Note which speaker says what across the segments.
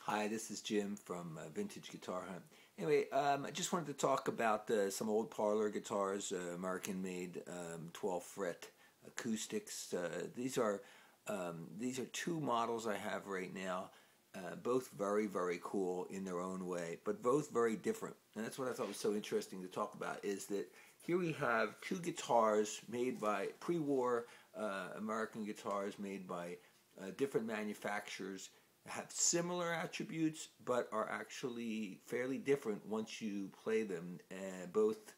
Speaker 1: Hi, this is Jim from Vintage Guitar Hunt. Anyway, I just wanted to talk about some old parlor guitars, American-made 12-fret acoustics. These are two models I have right now, both very, very cool in their own way, but both very different. And that's what I thought was so interesting to talk about, is that here we have two guitars made by pre-war American guitars made by different manufacturers, have similar attributes but are actually fairly different once you play them, and both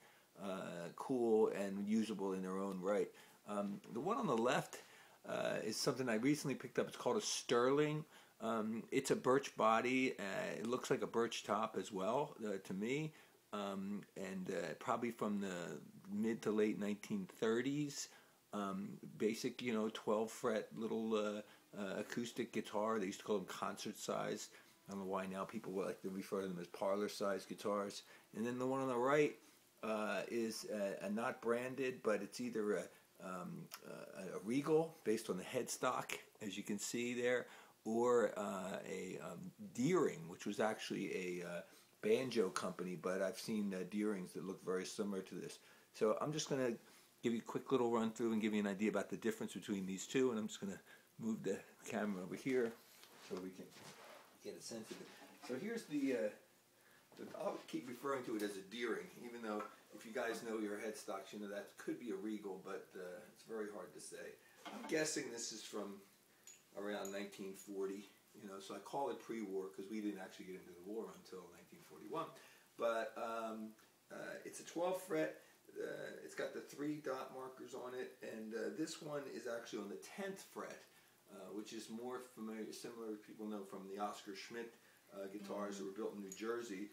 Speaker 1: cool and usable in their own right. The one on the left is something I recently picked up. It's called a Sterling. It's a Birch body. It looks like a Birch top as well to me, and probably from the mid to late 1930s. Basic, 12-fret little acoustic guitar. They used to call them concert size. I don't know why now people like to refer to them as parlor size guitars. And then the one on the right is not branded, but it's either a Regal based on the headstock, as you can see there, or a Deering, which was actually a banjo company, but I've seen Deerings that look very similar to this. So I'm just going to give you a quick little run through and give you an idea about the difference between these two, and I'm just going to move the camera over here so we can get a sense of it. So here's I'll keep referring to it as a Deering, even though if you guys know your headstocks, you know that could be a Regal, but it's very hard to say. I'm guessing this is from around 1940, so I call it pre-war because we didn't actually get into the war until 1941. But it's a 12 fret. It's got the 3 dot markers on it, and this one is actually on the 10th fret, which is more similar, people know, from the Oscar Schmidt guitars that were built in New Jersey,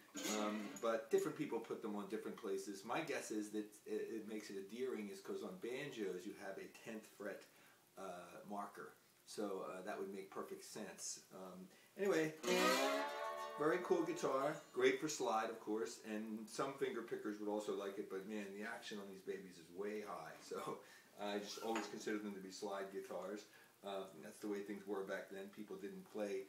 Speaker 1: but different people put them on different places. My guess is that it makes it a Deering is because on banjos you have a 10th fret marker, so that would make perfect sense. Anyway, very cool guitar, great for slide, of course, and some finger pickers would also like it, but man, the action on these babies is way high, so I just always considered them to be slide guitars. That's the way things were back then. People didn't play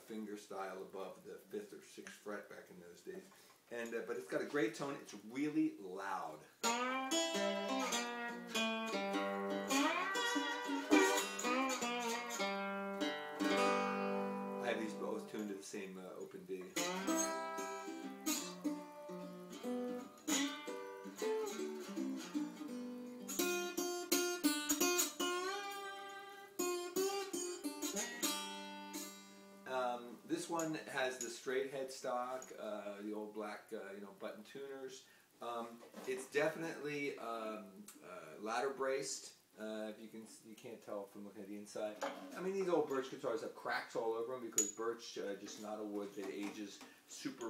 Speaker 1: finger style above the 5th or 6th fret back in those days. And but it's got a great tone. It's really loud. I have these both tuned to the same open B. This one has the straight headstock, the old black, button tuners. It's definitely ladder braced. If you can't tell from looking at the inside. I mean, these old Birch guitars have cracks all over them because Birch just not a wood that ages super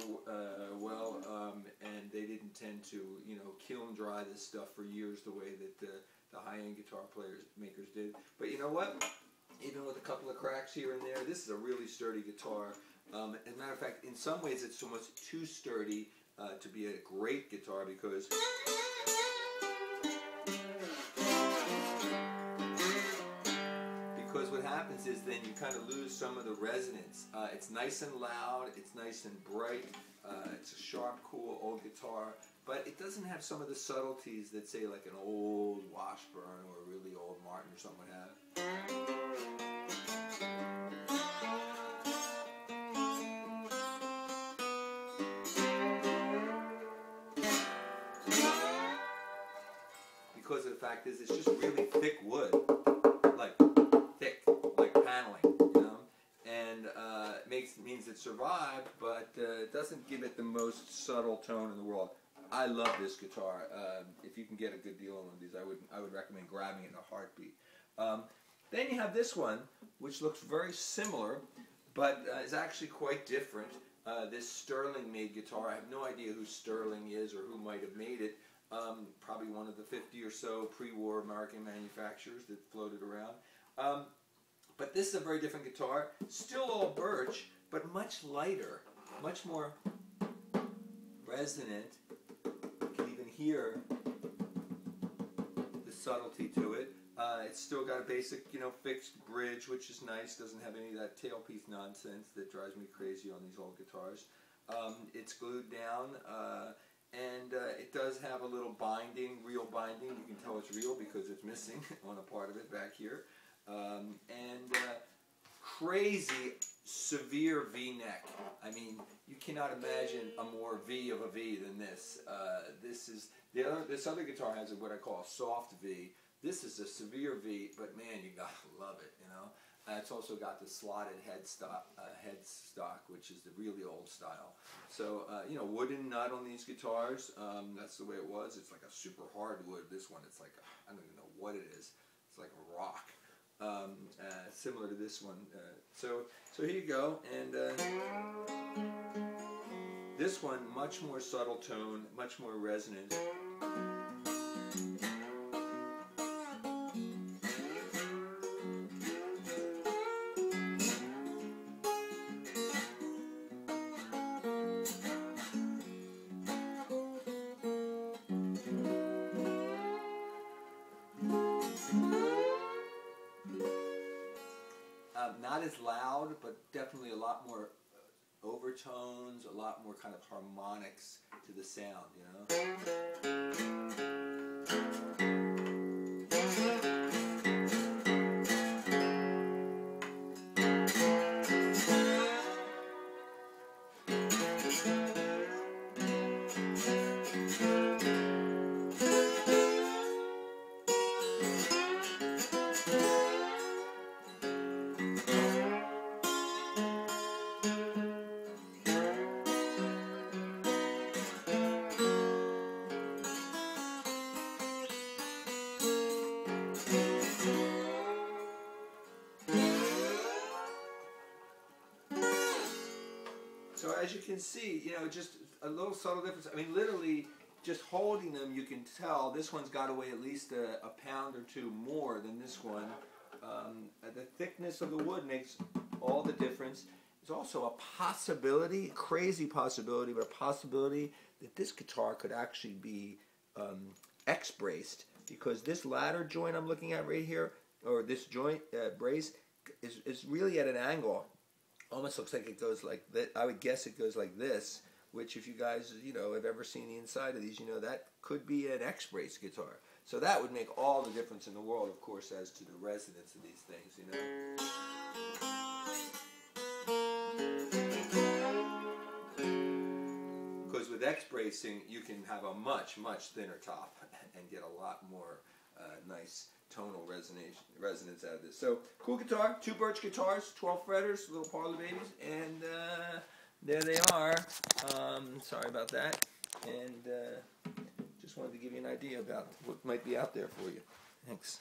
Speaker 1: well, and they didn't tend to kiln dry this stuff for years the way that the high-end guitar makers did. But you know what? Even with a couple of cracks here and there, this is a really sturdy guitar. As a matter of fact, in some ways it's almost too sturdy to be a great guitar because what happens is then you kind of lose some of the resonance. It's nice and loud, it's nice and bright, it's a sharp, cool old guitar, but it doesn't have some of the subtleties that, say, like an old Washburn or a really old Martin or something would have. Because the fact is, it's just really thick wood, like paneling, and means it survived, but it doesn't give it the most subtle tone in the world. I love this guitar. If you can get a good deal on one of these, I would recommend grabbing it in a heartbeat. Then you have this one, which looks very similar, but is actually quite different. This Sterling-made guitar. I have no idea who Sterling is or who might have made it. Probably one of the 50 or so pre-war American manufacturers that floated around. But this is a very different guitar. Still all Birch, but much lighter, much more resonant. You can even hear the subtlety to it. It's still got a basic, fixed bridge, which is nice. Doesn't have any of that tailpiece nonsense that drives me crazy on these old guitars. It's glued down, and it does have a little binding, real binding. You can tell it's real because it's missing on a part of it back here. Crazy severe V-neck. I mean, you cannot imagine a more V of a V than this. This other guitar has what I call a soft V. This is a severe V, but man, you gotta love it, It's also got the slotted headstock, which is the really old style. So, wooden nut on these guitars, that's the way it was. It's like a super hard wood. This one, it's like, I don't even know what it is. It's like a rock. Similar to this one. So here you go, and this one, much more subtle tone, much more resonant. Not as loud, but definitely a lot more overtones, a lot more kind of harmonics to the sound, So as you can see, just a little subtle difference. I mean, literally, just holding them, you can tell this one's got to weigh at least a pound or two more than this one. The thickness of the wood makes all the difference. There's also a possibility, crazy possibility, but a possibility that this guitar could actually be X-braced, because this ladder joint I'm looking at right here, or this joint brace, is really at an angle. Almost looks like it goes like that. I would guess it goes like this, which if you guys, have ever seen the inside of these, that could be an X-brace guitar. So that would make all the difference in the world, of course, as to the resonance of these things, Because with X-bracing, you can have a much, much thinner top and get a lot more nice tonal resonance out of this. So, cool guitar, 2 Birch guitars, 12 fretters, little parlor babies, and there they are. Sorry about that, and just wanted to give you an idea about what might be out there for you. Thanks.